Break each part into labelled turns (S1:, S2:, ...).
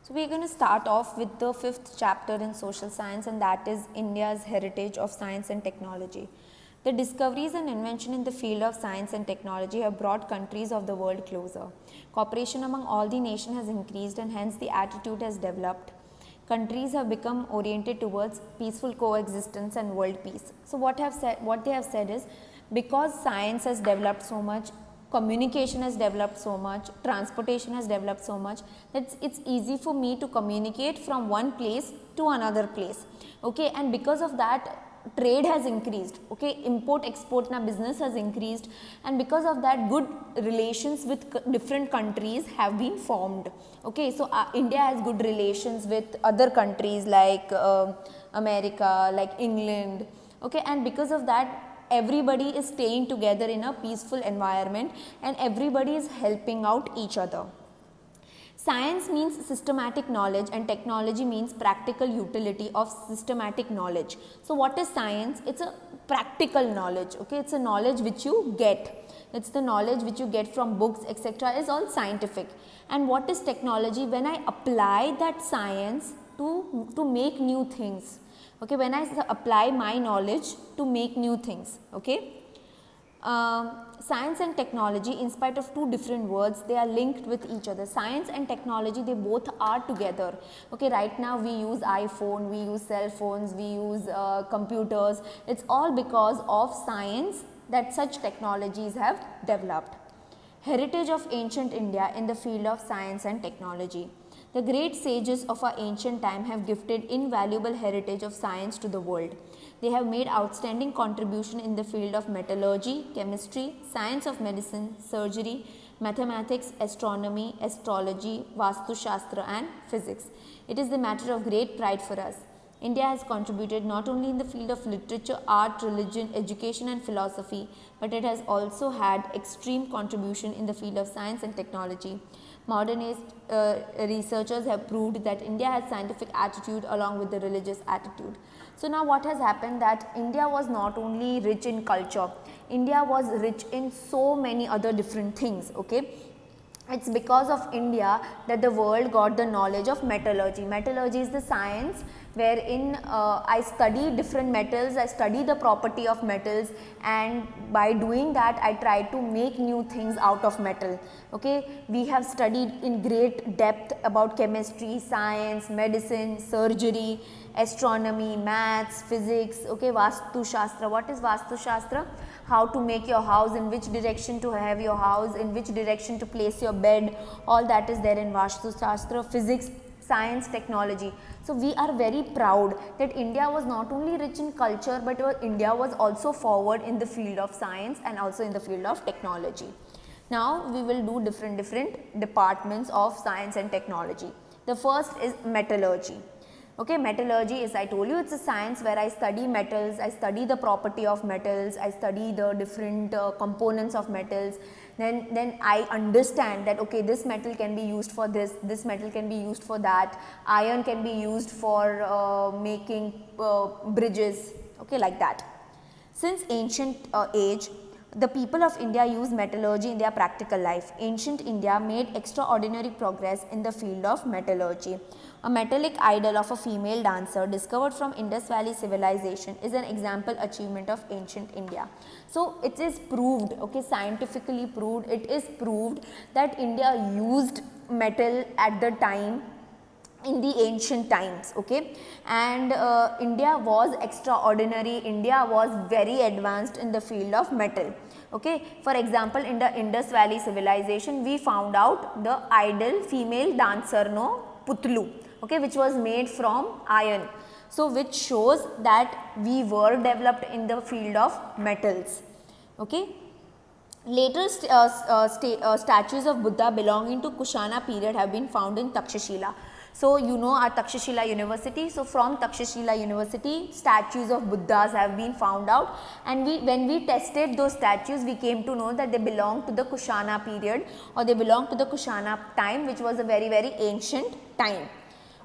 S1: So we are going to start off with the 5th chapter in social science, and that is India's heritage of science and technology. The discoveries and invention in the field of science and technology have brought countries of the world closer. Cooperation among all the nations has increased, and hence the attitude has developed. Countries have become oriented towards peaceful coexistence and world peace. So what they have said is, because science has developed so much, communication has developed so much, transportation has developed so much, that it's easy for me to communicate from one place to another place. Okay, and because of that, trade has increased. Okay, import export na business has increased, and because of that, good relations with different countries have been formed. Okay, so India has good relations with other countries like America, like England. Okay, and because of that, everybody is staying together in a peaceful environment, and everybody is helping out each other. Science means systematic knowledge, and technology means practical utility of systematic knowledge. So what is science? It's a practical knowledge. Okay, it's a knowledge which you get. It's the knowledge which you get from books, etc. is all scientific. And what is technology? When I apply that science to make new things. Okay, when I apply my knowledge to make new things. Okay. Science and technology, in spite of two different words, they are linked with each other. Science and technology, they both are together. Okay, right now we use iPhone, we use cell phones, we use computers. It's all because of science that such technologies have developed. Heritage of ancient India in the field of science and technology. The great sages of our ancient time have gifted invaluable heritage of science to the world. They have made outstanding contribution in the field of metallurgy, chemistry, science of medicine, surgery, mathematics, astronomy, astrology, Vastu Shastra and physics. It is the matter of great pride for us. India has contributed not only in the field of literature, art, religion, education and philosophy, but it has also had extreme contribution in the field of science and technology. Modernist researchers have proved that India has scientific attitude along with the religious attitude. So now what has happened, that India was not only rich in culture, India was rich in so many other different things. Okay, it's because of India that the world got the knowledge of metallurgy. Metallurgy is the science wherein I study different metals, I study the property of metals, and by doing that I try to make new things out of metal. Okay, we have studied in great depth about chemistry, science, medicine, surgery, astronomy, maths, physics. Okay, Vastu Shastra. What is Vastu Shastra? How to make your house, in which direction to have your house, in which direction to place your bed, all that is there in Vastu Shastra. Physics, science, technology. So we are very proud that India was not only rich in culture, but India was also forward in the field of science and also in the field of technology. Now we will do different departments of science and technology. The first is metallurgy. Okay, metallurgy is, I told you, it's a science where I study metals, I study the property of metals, I study the different components of metals. Then I understand that, okay, this metal can be used for this metal can be used for that, iron can be used for making bridges, okay, like that. Since ancient age, the people of India use metallurgy in their practical life. Ancient India made extraordinary progress in the field of metallurgy. A metallic idol of a female dancer discovered from Indus Valley civilization is an example achievement of ancient India. So it is proved, okay, scientifically proved, it is proved that India used metal at the time in the ancient times. Okay, and India was extraordinary, India was very advanced in the field of metal. Okay, for example, in the Indus Valley civilization we found out the idol female dancer, no, Putlu, okay, which was made from iron. So which shows that we were developed in the field of metals. Okay, later statues of Buddha belonging to Kushana period have been found in Takshashila. So you know our Takshashila University. So from Takshashila University, statues of Buddhas have been found out, and when we tested those statues, we came to know that they belong to the Kushana period, or they belong to the Kushana time, which was a very ancient time.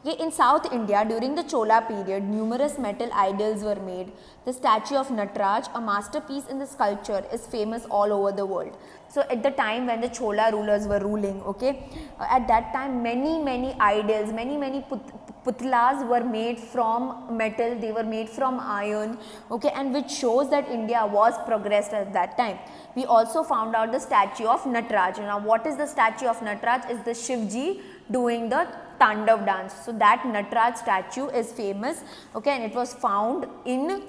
S1: Okay, in South India during the Chola period, numerous metal idols were made. The statue of Nataraj, a masterpiece in the sculpture, is famous all over the world. So at the time when the Chola rulers were ruling, okay, at that time many idols, many putlas were made from metal, they were made from iron, okay, and which shows that India was progressed at that time. We also found out the statue of Nataraj. Now what is the statue of Nataraj? Is the Shivji doing the Tandav dance. So that Nataraj statue is famous, okay, and it was found in,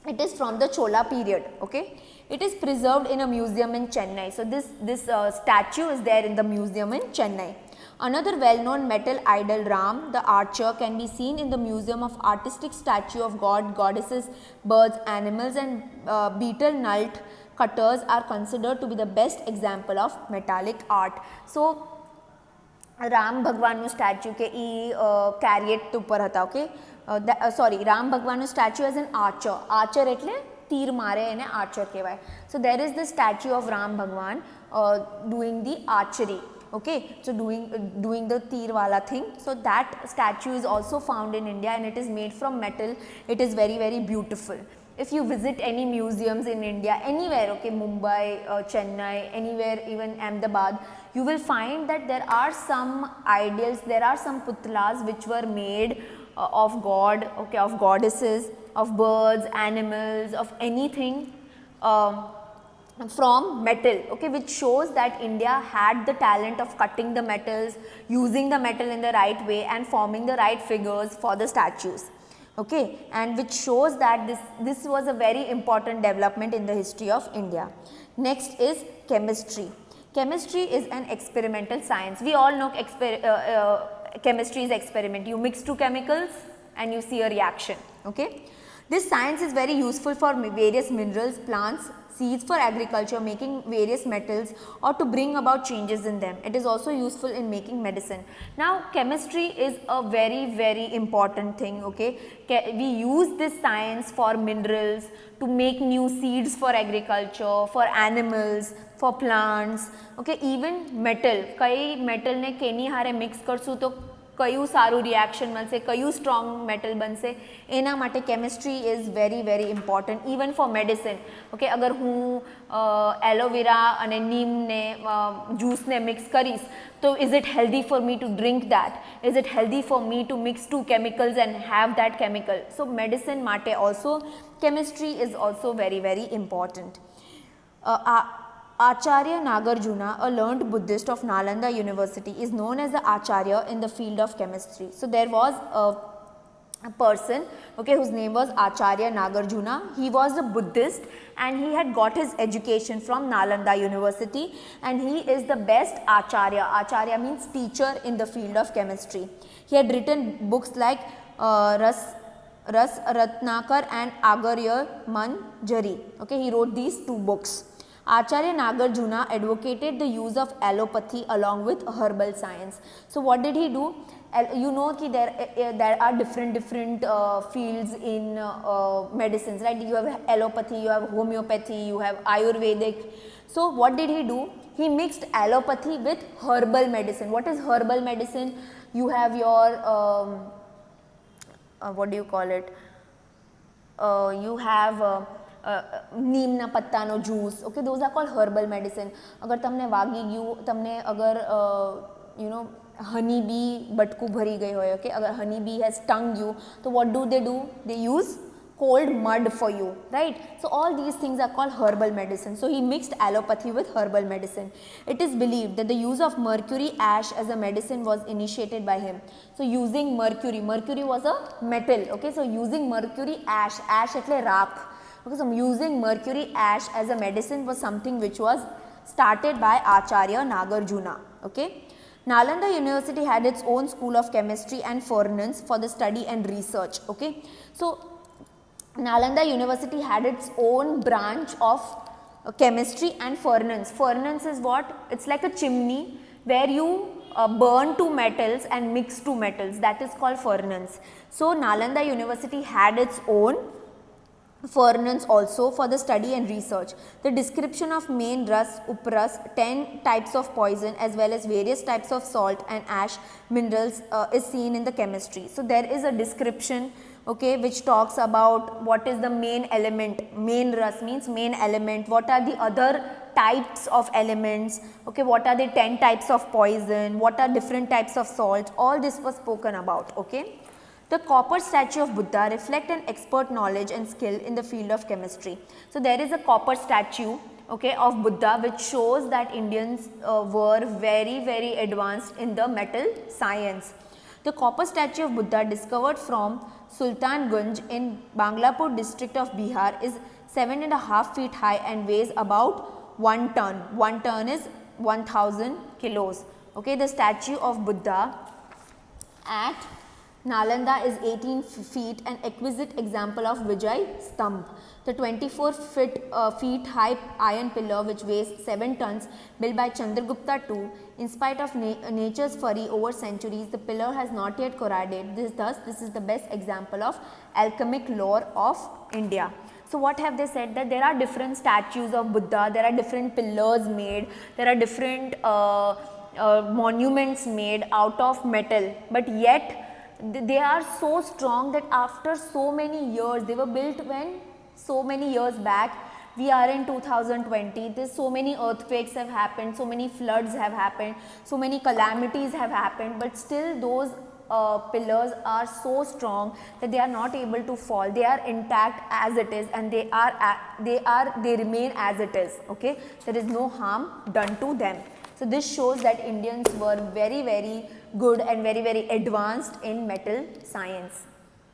S1: it is from the Chola period, okay. It is preserved in a museum in Chennai. So this statue is there in the museum in Chennai. Another well-known metal idol, Ram, the archer, can be seen in the Museum of Artistic Statue of God, Goddesses, Birds, Animals, and beetle nut cutters are considered to be the best example of metallic art. So Ram ભગવાનનું statue કે એ કેરિયેટ ઉપર હતા, okay, sorry, Ram ભગવાનનું statue as an Archer એટલે તીર મારે એને archer કહેવાય. So there is the statue of Ram Bhagwan doing the archery, okay, so doing the tir wala thing. So that statue is also found in India and it is made from metal. It is very beautiful. If you visit any museums in India, anywhere, okay, Mumbai, Chennai, anywhere, even Ahmedabad, you will find that there are some idols, there are some putlas which were made of God, okay, of goddesses, of birds, animals, of anything from metal, okay, which shows that India had the talent of cutting the metals, using the metal in the right way and forming the right figures for the statues, okay, and which shows that this was a very important development in the history of India. Next is chemistry. Chemistry is an experimental science. We all know chemistry is experiment. You mix two chemicals and you see a reaction, okay. This science is very useful for various minerals, plants, seeds, for agriculture, making various metals or to bring about changes in them. It is also useful in making medicine. Now chemistry is a very important thing, okay. We use this science for minerals, to make new seeds for agriculture, for animals, for plants, okay, even metal. કઈ metal ને કેની હારે mix કરશું તો કયું સારું reaction મળશે, કયું સ્ટ્રોંગ મેટલ બનશે, એના માટે chemistry is very important even for medicine, okay. અગર હું એલોવેરા અને નીમને જ્યુસને મિક્સ કરીશ તો is it healthy for me to drink that, is it healthy for me to mix two chemicals and have that chemical. So medicine માટે also chemistry is also very important. Acharya Nagarjuna, a learned Buddhist of Nalanda University, is known as the Acharya in the field of chemistry. So there was a person, okay, whose name was Acharya Nagarjuna. He was a Buddhist and he had got his education from Nalanda University and he is the best Acharya. Acharya means teacher in the field of chemistry. He had written books like Ras Ratnakar and Agarya Manjari. Okay, he wrote these two books. Acharya Nagarjuna advocated the use of allopathy along with herbal science. So what did he do? You know ki there are different fields in medicines, right? You have allopathy, you have homeopathy, you have Ayurvedic. So what did he do? He mixed allopathy with herbal medicine. What is herbal medicine? You have your what do you call it? You have નીમના પત્તાનો juice, okay, those are called herbal medicine. અગર તમને વાગી ગયું, તમને અગર you know honey bee બટકું ભરી ગઈ હોય, okay, અગર honey bee has stung you, so what do? They use cold mud for you, right? So all these things are called herbal medicine. So he mixed allopathy with herbal medicine. It is believed that the use of mercury ash as a medicine was initiated by him. So using mercury was a metal, okay, so using mercury ash એટલે રાખ, okay, so using mercury ash as a medicine was something which was started by Acharya Nagarjuna, okay. Nalanda University had its own school of chemistry and furnace for the study and research, okay. So Nalanda University had its own branch of chemistry and furnace. Furnace is what? It's like a chimney where you burn two metals and mix two metals, that is called furnace. So Nalanda University had its own furnace also for the study and research. The description of main rust, uprus, 10 types of poison as well as various types of salt and ash minerals is seen in the chemistry. So there is a description, okay, which talks about what is the main element. Main rust means main element. What are the other types of elements, okay, what are the 10 types of poison, what are different types of salt, all this was spoken about, okay. The copper statue of Buddha reflect an expert knowledge and skill in the field of chemistry. So there is a copper statue, okay, of Buddha which shows that Indians were very advanced in the metal science. The copper statue of Buddha discovered from Sultanganj in Banglapur district of Bihar is 7.5 feet high and weighs about 1 ton. 1 ton is 1000 kilos. Okay, the statue of Buddha at Nalanda is 18 feet, an exquisite example of Vijay Stambh. The 24 feet high iron pillar which weighs 7 tons built by Chandragupta II. In spite of nature's fury over centuries, the pillar has not yet corroded. This is the best example of alchemic lore of India. So what have they said? That there are different statues of Buddha, there are different pillars made, there are different monuments made out of metal, but yet they are so strong that after so many years, they were built when so many years back, we are in 2020, there's so many earthquakes have happened, so many floods have happened, so many calamities have happened, but still those pillars are so strong that they are not able to fall, they are intact as it is, and they remain as it is, okay, there is no harm done to them. So this shows that Indians were very good and very advanced in metal science.